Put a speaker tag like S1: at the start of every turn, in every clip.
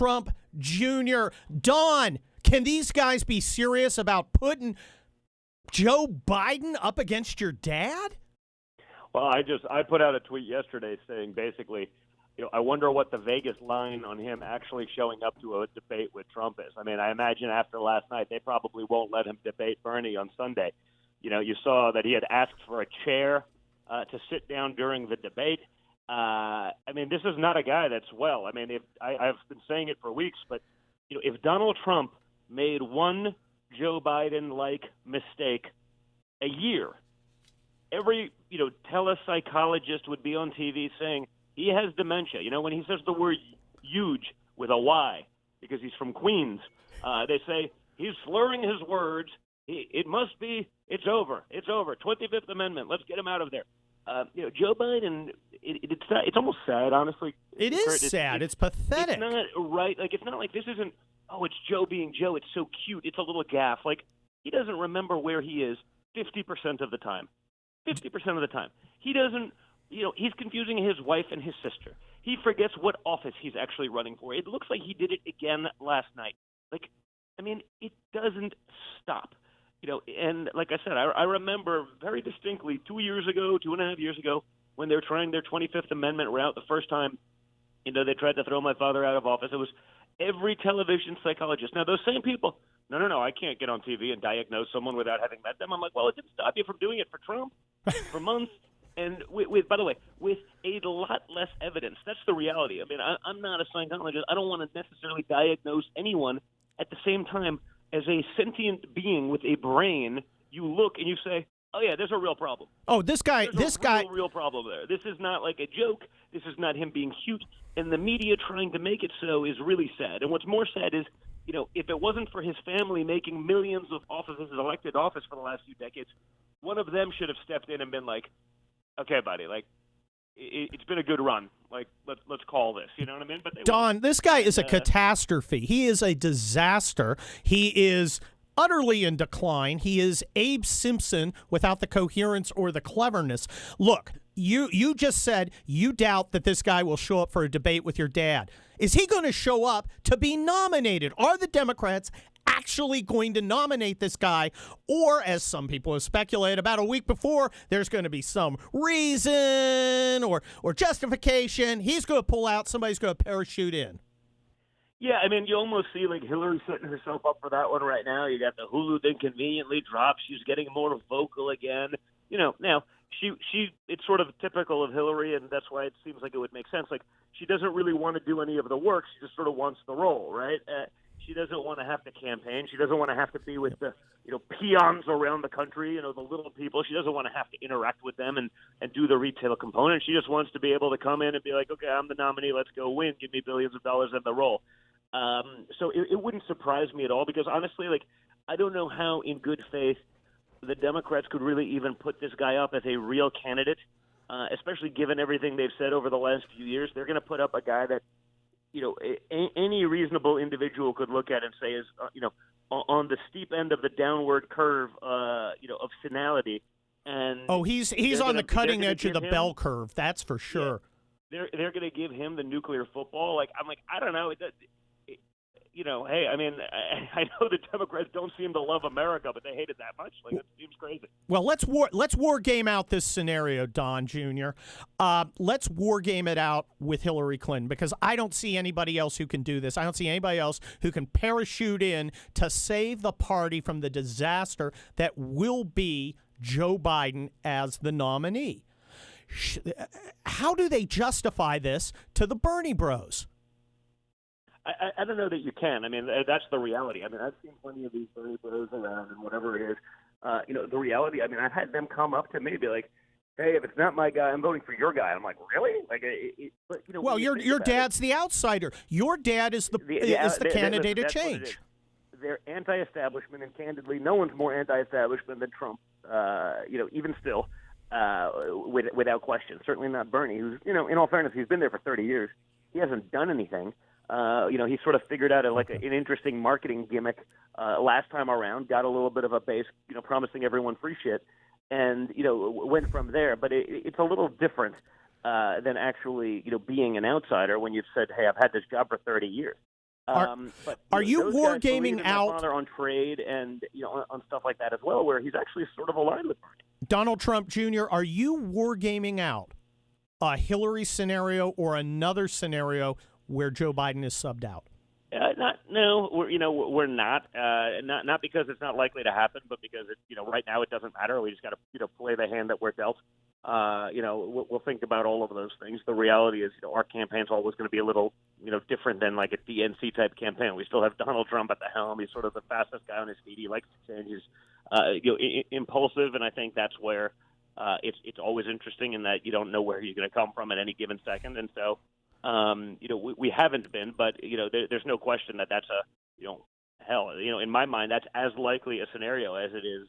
S1: Trump Jr. Don, can these guys be serious about putting Joe Biden up against your dad?
S2: Well, I put out a tweet yesterday saying basically, I wonder what the Vegas line on him actually showing up to a debate with Trump is. I mean, I imagine after last night, they probably won't let him debate Bernie on Sunday. You saw that he had asked for a chair to sit down during the debate. I mean, this is not a guy that's well. I mean, I've been saying it for weeks, but if Donald Trump made one Joe Biden-like mistake a year, every telepsychologist would be on TV saying he has dementia. When he says the word huge with a Y because he's from Queens, they say he's slurring his words. It's over. It's over. 25th Amendment. Let's get him out of there. Joe Biden, it's almost sad, honestly.
S1: It is sad. It's pathetic.
S2: It's not right. Like, it's not like this isn't, it's Joe being Joe. It's so cute. It's a little gaffe. Like, he doesn't remember where he is 50% of the time. 50% of the time. He doesn't, he's confusing his wife and his sister. He forgets what office he's actually running for. It looks like he did it again last night. Like, I mean, it doesn't stop. And like I said, I remember very distinctly 2.5 years ago, when they were trying their 25th Amendment route the first time, they tried to throw my father out of office. It was every television psychologist. Now, those same people, no, I can't get on TV and diagnose someone without having met them. I'm like, well, it didn't stop you from doing it for Trump for months. And by the way, with a lot less evidence. That's the reality. I mean, I'm not a psychologist. I don't want to necessarily diagnose anyone. At the same time, as a sentient being with a brain, you look and you say, oh, yeah, there's a real problem.
S1: Oh, this guy.
S2: Real problem there. This is not like a joke. This is not him being cute. And the media trying to make it so is really sad. And what's more sad is, if it wasn't for his family making millions of offices, elected office for the last few decades, one of them should have stepped in and been like, okay, buddy, like, it's been a good run. Like, let's call this. You know what I mean? But
S1: Don, this guy is a catastrophe. He is a disaster. He is utterly in decline. He is Abe Simpson without the coherence or the cleverness. Look, you just said you doubt that this guy will show up for a debate with your dad. Is he going to show up to be nominated? Are the Democrats actually going to nominate this guy? Or, as some people have speculated, about a week before, there's going to be some reason or justification. He's going to pull out. Somebody's going to parachute in.
S2: Yeah, I mean, you almost see like Hillary setting herself up for that one right now. You got the Hulu thing conveniently dropped. She's getting more vocal again. Now she it's sort of typical of Hillary, and that's why it seems like it would make sense. Like, she doesn't really want to do any of the work. She just sort of wants the role, right? She doesn't want to have to campaign. She doesn't want to have to be with the peons around the country, the little people. She doesn't want to have to interact with them and do the retail component. She just wants to be able to come in and be like, okay, I'm the nominee. Let's go win. Give me billions of dollars in the role. So it wouldn't surprise me at all because, honestly, like, I don't know how in good faith the Democrats could really even put this guy up as a real candidate, especially given everything they've said over the last few years. They're going to put up a guy that, any reasonable individual could look at and say is, on the steep end of the downward curve, of senility. And
S1: he's on the cutting edge of the bell curve. That's for sure.
S2: Yeah, they're going to give him the nuclear football. Like, I'm like, I don't know. Hey, I mean, I know the Democrats don't seem to love America, but they hate it that much. Like, it seems crazy.
S1: Well, let's war game out this scenario, Don Jr. Let's war game it out with Hillary Clinton because I don't see anybody else who can do this. I don't see anybody else who can parachute in to save the party from the disaster that will be Joe Biden as the nominee. How do they justify this to the Bernie bros?
S2: I don't know that you can. I mean, that's the reality. I mean, I've seen plenty of these Bernie bros around and whatever it is. The reality, I mean, I've had them come up to me and be like, hey, if it's not my guy, I'm voting for your guy. I'm like, really? Like,
S1: well, your dad's the outsider. Your dad is the candidate of change.
S2: They're anti-establishment, and candidly, no one's more anti-establishment than Trump. Even still, without question. Certainly not Bernie, who's, in all fairness, he's been there for 30 years. He hasn't done anything. He sort of figured out an interesting marketing gimmick last time around, got a little bit of a base, promising everyone free shit, and, went from there. But it's a little different than actually, being an outsider when you've said, hey, I've had this job for 30 years. But
S1: are you
S2: those guys believe
S1: wargaming
S2: in
S1: out
S2: my father on trade and on stuff like that as well, where he's actually sort of aligned with Bernie.
S1: Donald Trump Jr.? Are you wargaming out a Hillary scenario or another scenario where Joe Biden is subbed out?
S2: We're not because it's not likely to happen, but because right now it doesn't matter. We just got to play the hand that we're dealt. We'll think about all of those things. The reality is, our campaign's always going to be a little, different than like a DNC type campaign. We still have Donald Trump at the helm. He's sort of the fastest guy on his feet. He likes to change. He's, impulsive, and I think that's where it's always interesting in that you don't know where he's going to come from at any given second. And so, we haven't been, but there's no question that that's hell, in my mind, that's as likely a scenario as it is,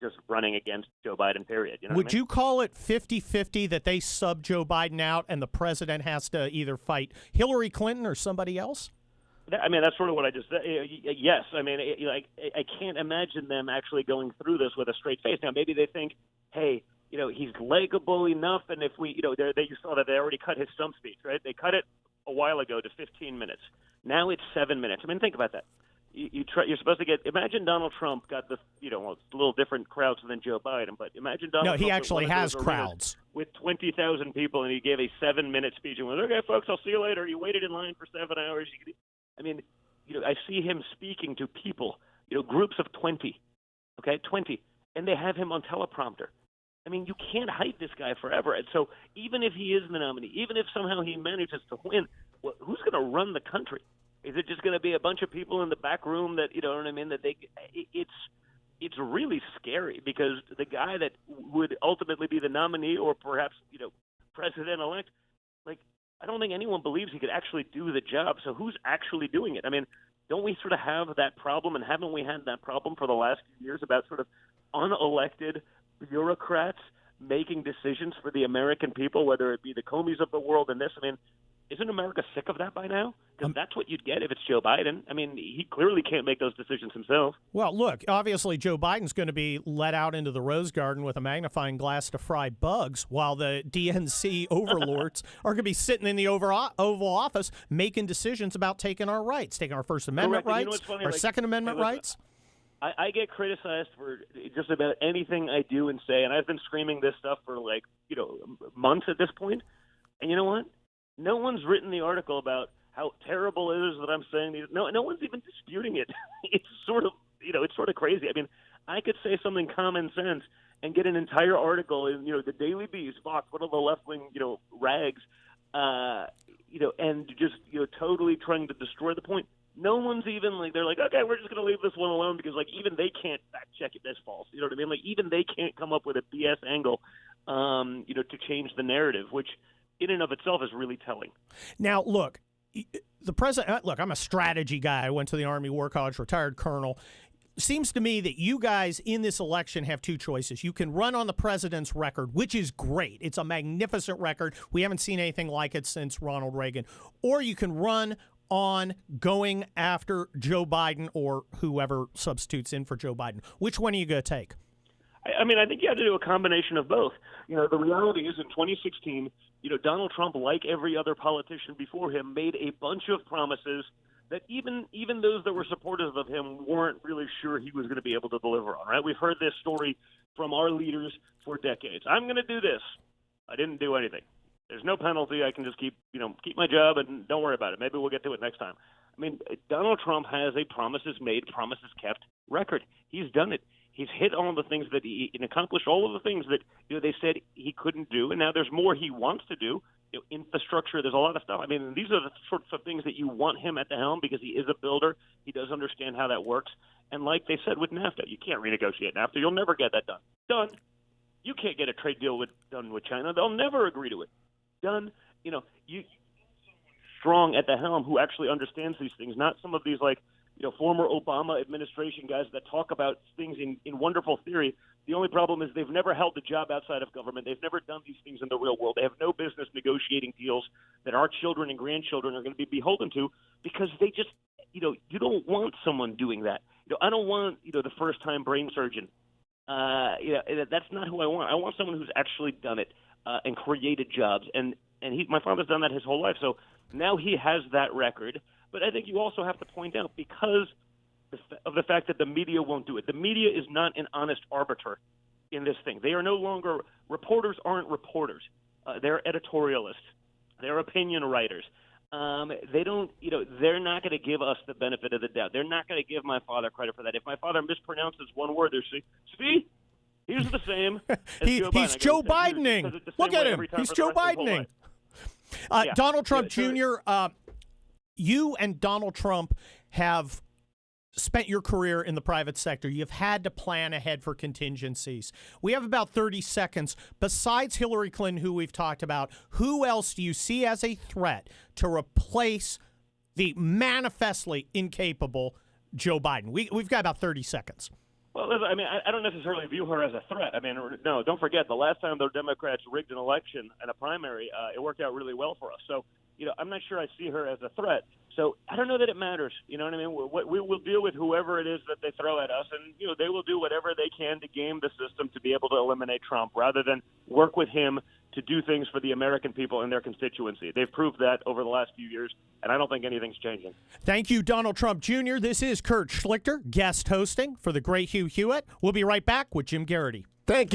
S2: just running against Joe Biden, period.
S1: Would you call it 50-50 that they sub Joe Biden out and the president has to either fight Hillary Clinton or somebody else?
S2: I mean, that's sort of what I just said. Yes. I mean, I can't imagine them actually going through this with a straight face. Now, maybe they think, hey, he's likable enough, and if we, you saw that they already cut his stump speech, right? They cut it a while ago to 15 minutes. Now it's 7 minutes. I mean, think about that. You're supposed to imagine Donald Trump got the, it's a little different crowds than Joe Biden, but imagine Donald Trump.
S1: No, he actually has crowds.
S2: With 20,000 people, and he gave a 7-minute speech and went, okay, folks, I'll see you later. You waited in line for 7 hours. I mean, I see him speaking to people, groups of 20, okay, 20, and they have him on teleprompter. I mean, you can't hide this guy forever. And so even if he is the nominee, even if somehow he manages to win, well, who's going to run the country? Is it just going to be a bunch of people in the back room that, that it's really scary, because the guy that would ultimately be the nominee or perhaps, president-elect, I don't think anyone believes he could actually do the job. So who's actually doing it? I mean, don't we sort of have that problem, and haven't we had that problem for the last few years about sort of unelected bureaucrats making decisions for the American people, whether it be the Comeys of the world and this? I mean, isn't America sick of that by now? Because that's what you'd get if it's Joe Biden. I mean, he clearly can't make those decisions himself.
S1: Well, look, obviously Joe Biden's going to be let out into the Rose Garden with a magnifying glass to fry bugs, while the DNC overlords are going to be sitting in the Oval Office making decisions about taking our rights, taking our First Amendment rights, our Second Amendment rights.
S2: I get criticized for just about anything I do and say, and I've been screaming this stuff for months at this point. And you know what? No one's written the article about how terrible it is that I'm saying these. No one's even disputing it. It's sort of crazy. I mean, I could say something common sense and get an entire article in, the Daily Beast, Fox, one of the left-wing, rags, and just, totally trying to destroy the point. No one's even they're like, okay, we're just going to leave this one alone, because even they can't fact check it as false. You know what I mean? Even they can't come up with a BS angle, to change the narrative, which in and of itself is really telling.
S1: Now, look, the president, I'm a strategy guy. I went to the Army War College, retired colonel. Seems to me that you guys in this election have two choices. You can run on the president's record, which is great. It's a magnificent record. We haven't seen anything like it since Ronald Reagan. Or you can run on going after Joe Biden or whoever substitutes in for Joe Biden. Which one are you going to take?
S2: I mean, I think you have to do a combination of both. The reality is in 2016, Donald Trump, like every other politician before him, made a bunch of promises that even those that were supportive of him weren't really sure he was going to be able to deliver on, right? We've heard this story from our leaders for decades. I'm going to do this. I didn't do anything. There's no penalty. I can just keep my job and don't worry about it. Maybe we'll get to it next time. I mean, Donald Trump has a promises made, promises kept record. He's done it. He's hit all the things that he accomplished all of the things that they said he couldn't do, and now there's more he wants to do. Infrastructure, there's a lot of stuff. I mean, these are the sorts of things that you want him at the helm, because he is a builder. He does understand how that works. And like they said with NAFTA, you can't renegotiate NAFTA. You'll never get that done. Done. You can't get a trade deal done with China. They'll never agree to it. Done. You strong at the helm who actually understands these things, not some of these former Obama administration guys that talk about things in wonderful theory. The only problem is they've never held a job outside of government. They've never done these things in the real world. They have no business negotiating deals that our children and grandchildren are going to be beholden to, because they just, you don't want someone doing that. I don't want, the first-time brain surgeon. That's not who I want. I want someone who's actually done it and created jobs. And my father's done that his whole life. So now he has that record. But I think you also have to point out, because of the fact that the media won't do it. The media is not an honest arbiter in this thing. They are no longer reporters. Aren't reporters. They're editorialists. They're opinion writers. They don't, they're not going to give us the benefit of the doubt. They're not going to give my father credit for that. If my father mispronounces one word, they're saying, see, he's the same as Joe Biden.
S1: He's Joe Bidening. Look at him. He's Joe Bidening. Donald Trump Jr., you and Donald Trump have spent your career in the private sector. You've had to plan ahead for contingencies. We have about 30 seconds. Besides Hillary Clinton, who we've talked about, who else do you see as a threat to replace the manifestly incapable Joe Biden? We've got about 30 seconds.
S2: Well, I mean, I don't necessarily view her as a threat. I mean, no, don't forget, the last time the Democrats rigged an election and a primary, it worked out really well for us. So, I'm not sure I see her as a threat. So I don't know that it matters. You know what I mean? We will deal with whoever it is that they throw at us, and they will do whatever they can to game the system to be able to eliminate Trump, rather than work with him to do things for the American people and their constituency. They've proved that over the last few years, and I don't think anything's changing.
S1: Thank you, Donald Trump Jr. This is Kurt Schlichter, guest hosting for the great Hugh Hewitt. We'll be right back with Jim Garrity.
S3: Thank you.